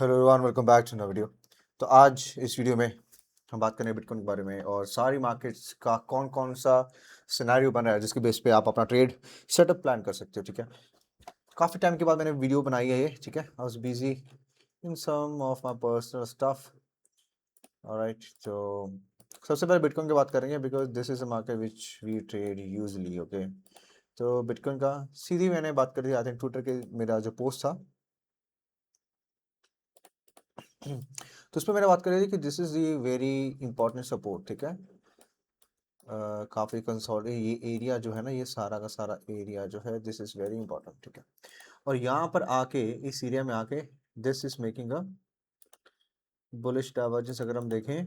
Hello everyone, welcome back to the video. तो आज इस वीडियो में हम बात करेंगे बिटकॉइन के बारे में और सारी मार्केट्स का कौन कौन सा सिनेरियो बन रहा है जिसके बेस पे आप अपना ट्रेड सेटअप प्लान कर सकते हो। ठीक है, काफ़ी टाइम के बाद मैंने वीडियो बनाई है ये। ठीक है, I was busy in some of my personal stuff. Alright, तो सबसे पहले बिटकॉइन की बात करेंगे because this is a market which we trade usually. Okay, तो बिटकॉइन का सीधी मैंने बात कर दी। आई थिंक ट्विटर के मेरा जो पोस्ट था तो उस पर मैंने बात करी थी कि this is the very important support. ठीक है, काफ़ी कंसोलिड ये एरिया जो है ना, ये सारा का सारा एरिया जो है, दिस इज वेरी इंपॉर्टेंट। ठीक है, और यहाँ पर आके इस एरिया में आके this is making a bullish divergence. अगर हम देखें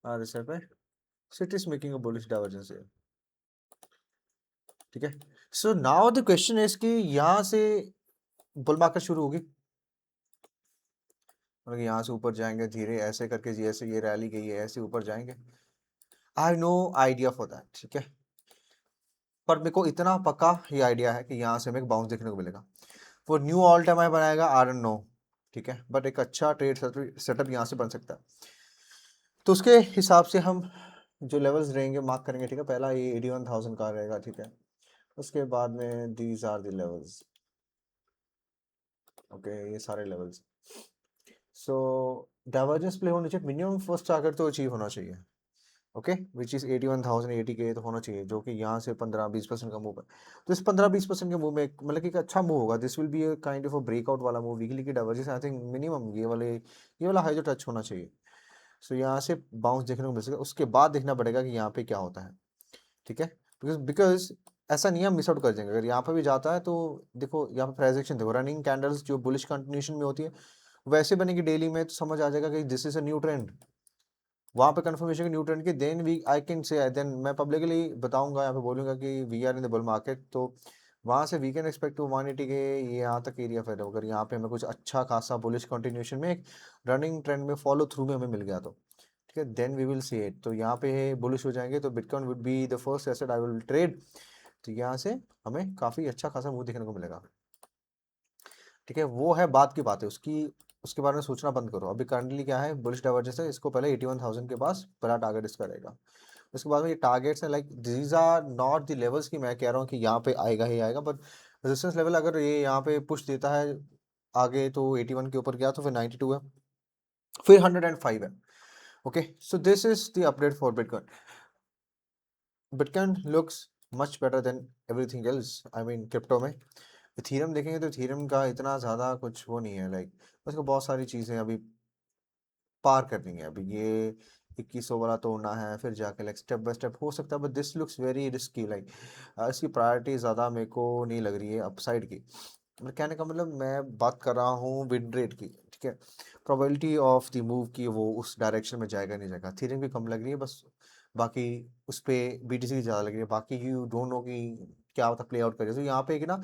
RSI पे, it is making a bullish divergence. ठीक है, so now the question is कि यहाँ से बुल मार्केट शुरू होगी, मतलब यहाँ से ऊपर जाएंगे धीरे ऐसे करके, जैसे ये रैली गई है ऐसे ऊपर जाएंगे। I know idea for that. ठीक है, पर मेरे को इतना पक्का ये आइडिया है कि यहाँ से हमें एक बाउंस देखने को मिलेगा। वो न्यू ऑल टाइम हाई बनाएगा, आई डोंट नो। ठीक है, बट एक अच्छा ट्रेड सेटअप यहाँ से बन सकता है। तो उसके हिसाब से हम जो लेवल्स रहेंगे मार्क करेंगे। ठीक है, पहला ये 81,000 का रहेगा। ठीक है, उसके बाद में these are the levels. Okay, ये सारे लेवल्स। सो डाइवर्जेंस प्ले होनी चाहिए, मिनिमम फर्स्ट टारगेट तो अचीव होना चाहिए। ओके, विच इज 81,080 के तो होना चाहिए, जो कि यहाँ से 15-20% का मूव है। तो इस 15-20% के मूव में मतलब कि एक अच्छा मूव होगा। This will be a kind of a breakout वाला मूव। वीकली की डाइवर्जेंस आई थिंक मिनिमम ये वाला हाई जो टच होना चाहिए। सो यहाँ से बाउंस देखने को मिल सकेगा, उसके बाद देखना पड़ेगा कि यहाँ पे क्या होता है। ठीक है, बिकॉज ऐसा नहीं हम मिस आउट कर जाएंगे। अगर यहाँ पे भी जाता है तो देखो, यहाँ पे प्राइस एक्शन देखो, रनिंग कैंडल्स जो बुलिश कंटिन्यूशन में होती है वैसे बनेगी डेली में, तो समझ आ जाएगा कि this is a new trend. वहां पे कंफर्मेशन न्यू ट्रेंड की, then we I can say, then मैं पब्लिकली बताऊंगा, यहाँ पे बोलूंगा कि we are in the bull market. तो वहां से वी कैन एक्सपेक्ट टू 180 के ये यहाँ तक एरिया। फिर अगर यहाँ पे हमें कुछ अच्छा खासा बुलिश कंटिन्यूशन में एक रनिंग ट्रेंड में फॉलो थ्रू में हमें मिल गया तो ठीक है, then we will see it. तो यहाँ पे बुलिश हो जाएंगे तो bitcoin would be the first asset I will trade. तो यहाँ से हमें काफी अच्छा खासा मूव देखने को मिलेगा। ठीक है, वो है बात की बात है उसकी, उसके बारे में सोचना बंद करो। अभी करंटली क्या है, बुलिश डाइवर्जेंस है, इसको पहले 81,000 के पास पहला टारगेट इसका रहेगा। उसके बाद में ये टारगेट्स है, like these are not the levels की मैं कह रहा हूँ कि यहाँ पे आएगा ही आएगा, बट रेजिस्टेंस लेवल अगर ये यहाँ पे पुश देता है आगे तो 81 के ऊपर गया तो फिर 92 है, फिर 105 है। Okay, so this is the update for bitcoin. Bitcoin looks much better than everything else, I mean crypto में। इथीरियम देखेंगे तो इथीरियम का इतना ज़्यादा कुछ वो नहीं है, लाइक उसको बहुत सारी चीज़ें अभी पार करनी है। अभी ये 2100 वाला तोड़ना है, फिर जाके लाइक स्टेप बाय स्टेप हो सकता है, but this looks very risky. Like इसकी प्रायोरिटी ज़्यादा मेरे को नहीं लग रही है अपसाइड की। मतलब कहने का मतलब मैं बात कर रहा हूँ विन रेट की। ठीक है, प्रोबेबिलिटी ऑफ द मूव की वो उस डायरेक्शन में जाएगा नहीं जाएगा, थीरियम की कम लग रही है बस। बाकी उस पर BTC की ज़्यादा लग रही है, बाकी यू डोंट नो कि क्या होता प्ले आउट करेगा। तो यहाँ पे एक ना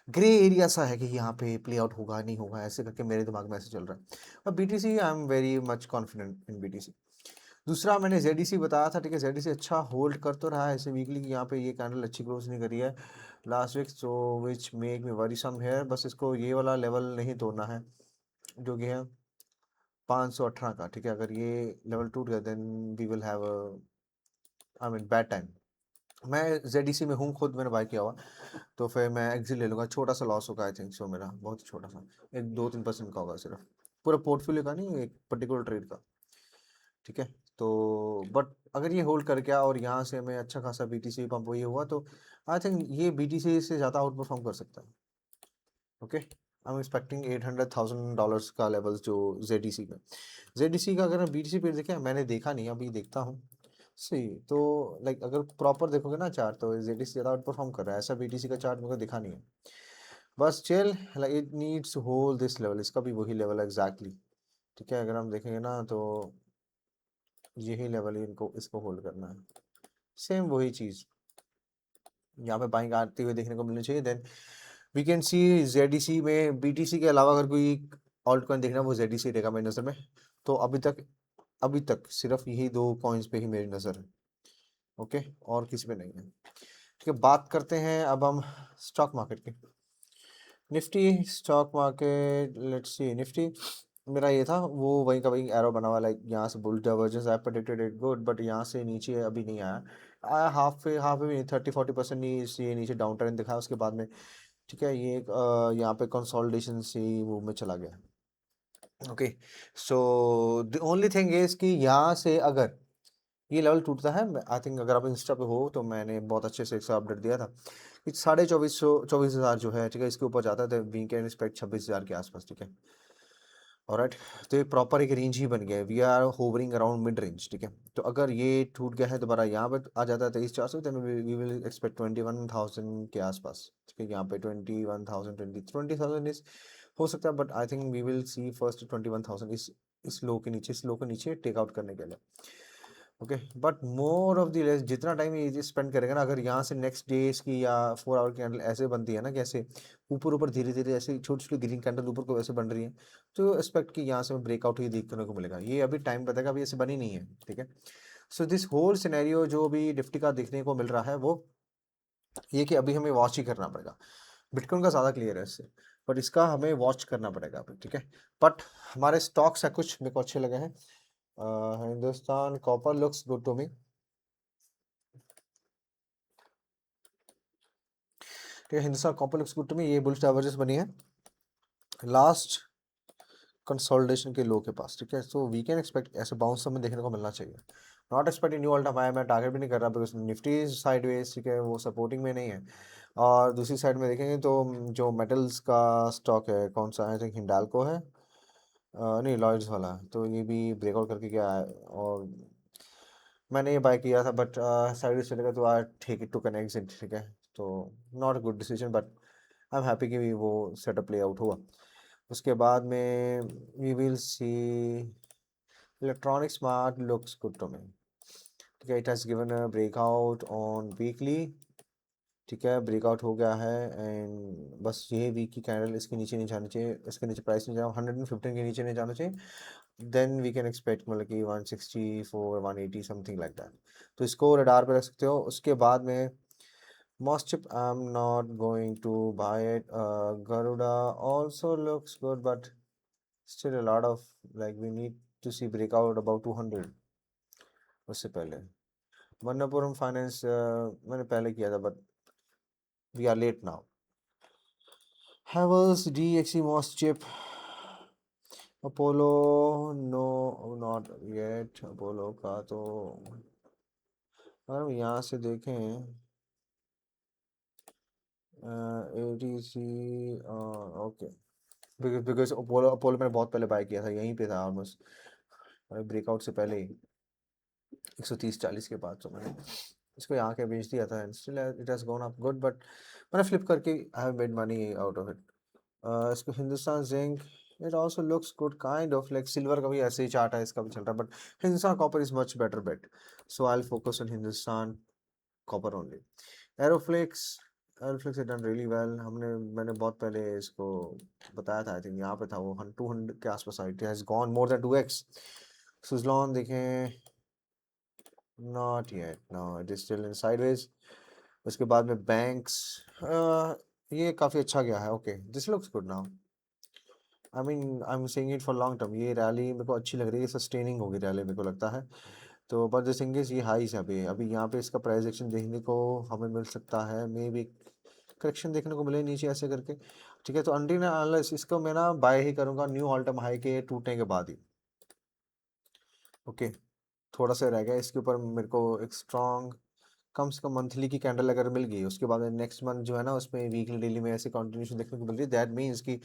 ग्रे एरिया सा है कि यहाँ पे प्ले आउट होगा नहीं होगा, ऐसे करके मेरे दिमाग में ऐसे चल रहा है। और BTC I am very much confident in BTC। दूसरा मैंने ZDC बताया था। ठीक है, ZDC अच्छा होल्ड कर तो रहा है ऐसे वीकली की, यहाँ पे ये कैंडल अच्छी क्लोज नहीं करी है last week, so which make me worrisome है। बस इसको ये वाला लेवल नहीं तोड़ना है जो कि है 518 का। ठीक है, अगर ये लेवल टूट गया then we will have I mean bad time. मैं ZDC में हूँ खुद, मैंने बाय किया हुआ, तो फिर मैं एग्जिट ले लूँगा। छोटा सा लॉस होगा आई थिंक सो, मेरा बहुत छोटा सा, एक 2-3% का होगा सिर्फ, पूरा पोर्टफोलियो का नहीं, एक पर्टिकुलर ट्रेड का। ठीक है, तो बट अगर ये होल्ड कर गया और यहाँ से हमें अच्छा खासा BTC पंप ये हुआ तो आई थिंक ये BTC से ज़्यादा आउट परफॉर्म कर सकता है। ओके, आई एम एक्सपेक्टिंग $800,000 का लेवल्स जो ZDC में। ZDC का अगर BTC पे देखें, मैंने देखा नहीं, अभी देखता हूँ सही। तो लाइक अगर प्रॉपर देखोगे ना चार्ट तो ZDC ज़्यादा आउट परफॉर्म कर रहा है, ऐसा BTC का चार्ट मेरे को दिखा नहीं है। बस chill, like it needs to hold this level, इसका भी वही लेवल है एग्जैक्टली। ठीक है, अगर हम देखेंगे ना तो यही लेवल ही इनको इसको होल्ड करना है, सेम वही चीज़ यहाँ पे बाइंग आती हुई देखने को मिलनी चाहिए। Then we can see ZDC में BTC के अलावा अगर कोई ऑल्ट कॉइन देखना वो ZDC रहेगा मेरी नज़र में। तो अभी तक सिर्फ यही दो कॉइन्स पे ही मेरी नज़र है। ओके, और किसी पे नहीं है। ठीक है, बात करते हैं अब हम स्टॉक मार्केट की। Nifty stock market, let's see Nifty, मेरा ये था वो वहीं का वहीं एरो बना हुआ, लाइक यहाँ से bull divergence I predicted it good, but यहाँ से नीचे अभी नहीं आया, आया हाफ पे भी नहीं, 30-40% नहीं, ये नीचे डाउन ट्रेंड दिखा उसके बाद में। ठीक है, ये एक यहाँ पे कंसोलिडेशन से मूव में चला गया। Okay, so the only thing is कि यहाँ से अगर ये लेवल टूटता है, आई थिंक अगर आप इंस्टा पे हो तो मैंने बहुत अच्छे से इसका अपडेट दिया था कि 24,000 जो है, ठीक है, इसके ऊपर जाता है तो वी कैन एक्सपेक्ट 26,000 के आसपास। ठीक है, ऑलराइट, तो ये प्रॉपर एक रेंज ही बन गया है, we are hovering around mid range. ठीक है, तो अगर ये टूट गया है दोबारा यहाँ पे आ जाता है 23,400, देन वी विल एक्सपेक्ट 21,000 के आसपास। ठीक है, यहाँ पे 21,000, 20,000 इज हो सकता है, but I think we will see first 21,000 इस लो के नीचे, इस लो के नीचे टेक आउट करने के लिए। Okay, but more of the less जितना टाइम ये स्पेंड करेगा ना, अगर यहाँ से नेक्स्ट डेज की या 4 आवर की कैंडल ऐसे बनती है ना, कैसे ऊपर ऊपर धीरे धीरे ऐसे छोटी छोटी ग्रीन कैंडल ऊपर को वैसे बन रही है, तो एक्सपेक्ट कि यहाँ से ब्रेकआउट ही देखने को मिलेगा। ये अभी टाइम बताएगा, अभी ऐसे बनी नहीं है। ठीक है, सो दिस होल सिनेरियो जो भी निफ्टी का देखने को मिल रहा है वो ये कि अभी हमें वॉच ही करना पड़ेगा। बिटकॉइन का ज़्यादा क्लियर है इससे, बट इसका हमें वॉच करना पड़ेगा अभी। ठीक है, बट हमारे स्टॉक्स है कुछ मेरे को अच्छे लगे हैं। Hindustan copper looks good to me. ठीक है, Hindustan copper looks good to me, ये बुलिश डाइवर्जेंस बनी है लास्ट कंसोलिडेशन के लो के पास। ठीक है, सो वी कैन एक्सपेक्ट ऐसे बाउंस हमें देखने को मिलना चाहिए। Not expecting knew all time high, मैं टारगेट भी नहीं कर रहा बिकॉज निफ्टी साइडवेज, ठीक है, वो सपोर्टिंग में नहीं है। और दूसरी साइड में देखेंगे तो जो मेटल्स का स्टॉक है, कौन सा, आई थिंक हिंडाल्को है, नहीं लॉयड्स वाला, तो ये भी ब्रेकआउट करके गया है और मैंने ये बाय किया था, बट साइड चलेगा तो I take it to can exit. ठीक है, तो not a good decision, but I am happy कि वो सेटअप प्ले आउट हुआ। उसके बाद में we will see electronic smart looks good to me. ठीक है, it has given a breakout on weekly. ठीक है, ब्रेकआउट हो गया है एंड बस ये वीक की कैंडल इसके नीचे नहीं जानी चाहिए, इसके नीचे प्राइस नहीं जाना, 115 के नीचे नहीं जाना चाहिए, देन वी कैन एक्सपेक्ट मतलब कि 164 180 समथिंग लाइक दैट। तो इसको रडार पे रख सकते हो। उसके बाद में Moschip, I'm not going to buy it. Garuda also looks good, but still a lot of, like, we need to see breakout about 200 उससे पहले। मन्नपुरम फाइनेंस मैंने पहले किया था, but we are late now. Havels, DXE, Moschip, Apollo, no, not yet। Apollo का तो अगर हम यहाँ से देखें ATC, okay, because Apollo Apollo मैंने बहुत पहले बाय किया था, यहीं पे था ऑलमोस्ट ब्रेकआउट से पहले ही 130-40 के बाद, तो मैंने इसको यहाँ के बेच दिया था and still it has gone up good, but मैंने फ्लिप करके I have made money out of it. इसको Hindustan zinc, it also looks good kind of, like silver का भी ऐसे ही चार्ट है, इसका भी चल रहा है, but Hindustan copper is much better bet, so I will focus on Hindustan copper only. Aeroflex, Aeroflex had done really well, मैंने बहुत पहले इसको बताया था, आई थिंक यहाँ पे था वो 200 के आसपास, it has gone more than 2x। Suzlon देखें, not yet, no it is still in sideways. उसके बाद में बैंक्स, ये काफ़ी अच्छा गया है, okay this looks good now, I mean I am saying it for long term, ये रैली मेरे को अच्छी लग रही है, सस्टेनिंग होगी रैली मेरे को लगता है। तो बट द थिंग इज ये हाईस है, अभी अभी यहाँ पे इसका प्राइस एक्शन देखने को हमें मिल सकता है, मे बी करेक्शन देखने को मिले नीचे ऐसे करके। ठीक है, तो अनटिल अनलेस इसको मैं ना बाय ही करूँगा न्यू ऑल टाइम हाई के टूटने के बाद ही। ओके, थोड़ा सा रह गया इसके ऊपर, मेरे को एक स्ट्रॉन्ग कम से कम मंथली की कैंडल अगर मिल गई, उसके बाद नेक्स्ट मंथ जो है ना उसमें वीकली डेली में ऐसे कंटिन्यूशन देखने को मिल रही है, दैट मीन्स कि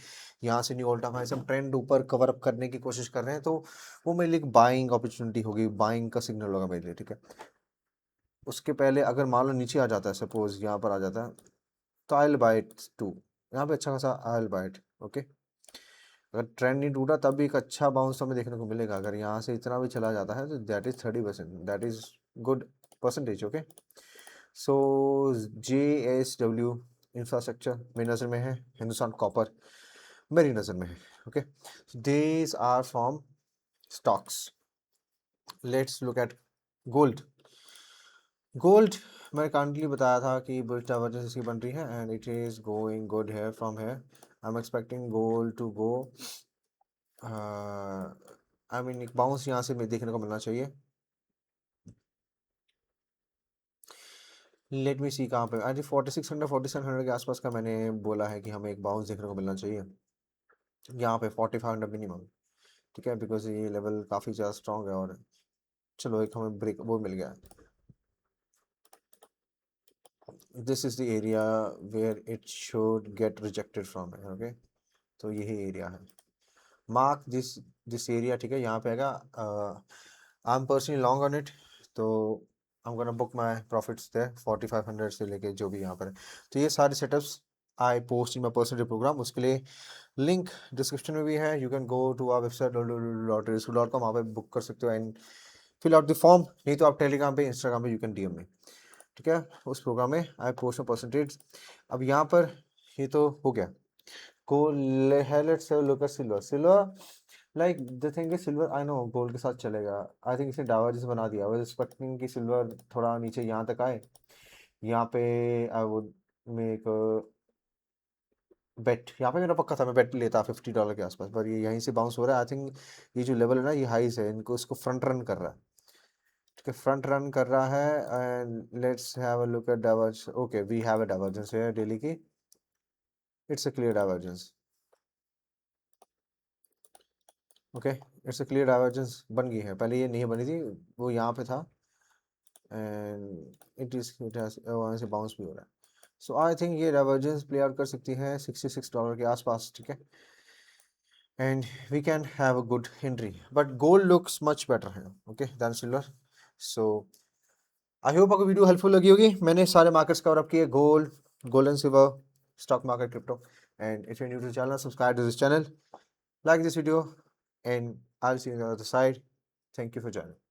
यहाँ से न्यू ऑल टाइम हाई सब ट्रेंड ऊपर कवर अप करने की कोशिश कर रहे हैं, तो वो मेरे लिए बाइंग अपॉर्चुनिटी होगी, बाइंग का सिग्नल होगा मेरे लिए। ठीक है, उसके पहले अगर मान लो नीचे आ जाता है, सपोज यहाँ पर आ जाता है, तो I will buy it too, यहाँ पे अच्छा खासा I will buy it. Okay, अगर ट्रेंड नहीं टूटा तब भी एक अच्छा बाउंस हमें देखने को मिलेगा, अगर यहाँ से इतना भी चला जाता है तो that is 30%, that is good percentage. Okay, so JSW infrastructure मेरी नज़र में है, हिंदुस्तान कॉपर मेरी नज़र में है। Okay, these are from stocks. Let's look at gold. Gold मैंने काइंडली बताया था कि बुलिश डाइवर्जेंस इसकी बन रही है and it is going good here from here. I am expecting gold to go, I mean एक बाउंस यहाँ से देखने को मिलना चाहिए। लेट मी सी कहाँ पे, आई थिंक 4600 4700 के आसपास का मैंने बोला है कि हमें एक बाउंस देखने को मिलना चाहिए यहाँ पे 4500 मिनिमम, ठीक है, बिकॉज ये लेवल काफ़ी ज़्यादा स्ट्रॉन्ग है। और चलो एक हमें ब्रेक वो मिल गया, this is the area where it should get rejected from है, ओके। तो यही एरिया है, मार्क दिस दिस एरिया, ठीक है, यहाँ पे आएगा। I am personally long on it, तो I am gonna book my profits there 4500 से लेके जो भी यहाँ पर है। तो ये सारे setups I post in my personal programme, उसके लिए लिंक डिस्क्रिप्शन में भी है। You can go to our website www.risku.com, वहाँ पे बुक कर सकते हो and fill out the form. नहीं तो आप टेलीग्राम पे इंस्टाग्राम पे यू कैन डीएम में, ठीक है। उस प्रोग्राम में आई पोस्ट में परसेंटेज। अब यहाँ पर ये तो हो गया, go let's have a look at silver like the thing is silver I know gold के साथ चलेगा। I think इसने डाइवर्जेंस बना दिया, I was expecting कि सिल्वर थोड़ा नीचे यहाँ तक आए, यहाँ पे I would make बेट, यहाँ पे मेरा पक्का था मैं बेट लेता $50 के आसपास, पर ये यहीं से बाउंस हो रहा है। आई थिंक ये जो लेवल है ना ये हाईस है, इनको इसको फ्रंट रन कर रहा है, ठीक है, फ्रंट रन कर रहा है। And let's have a look at divergence, okay we have a divergence है डेली की, it's a clear divergence, okay it's a clear divergence बन गई है, पहले ये नहीं बनी थी, वो यहाँ पे था एंड इट हैज वहाँ से बाउंस भी हो रहा है। सो आई थिंक ये डाइवर्जेंस प्ले आउट कर सकती है $66 के आसपास, ठीक है, and we can have a good entry, but gold looks much better है, okay, than silver. So I hope आपको वीडियो हेल्पफुल लगी होगी, मैंने सारे मार्केट्स कवर अप किए, gold, gold and silver, stock market, crypto. And if you new to channel, subscribe to this channel, like this video, and I'll see you on the other side. Thank you for joining.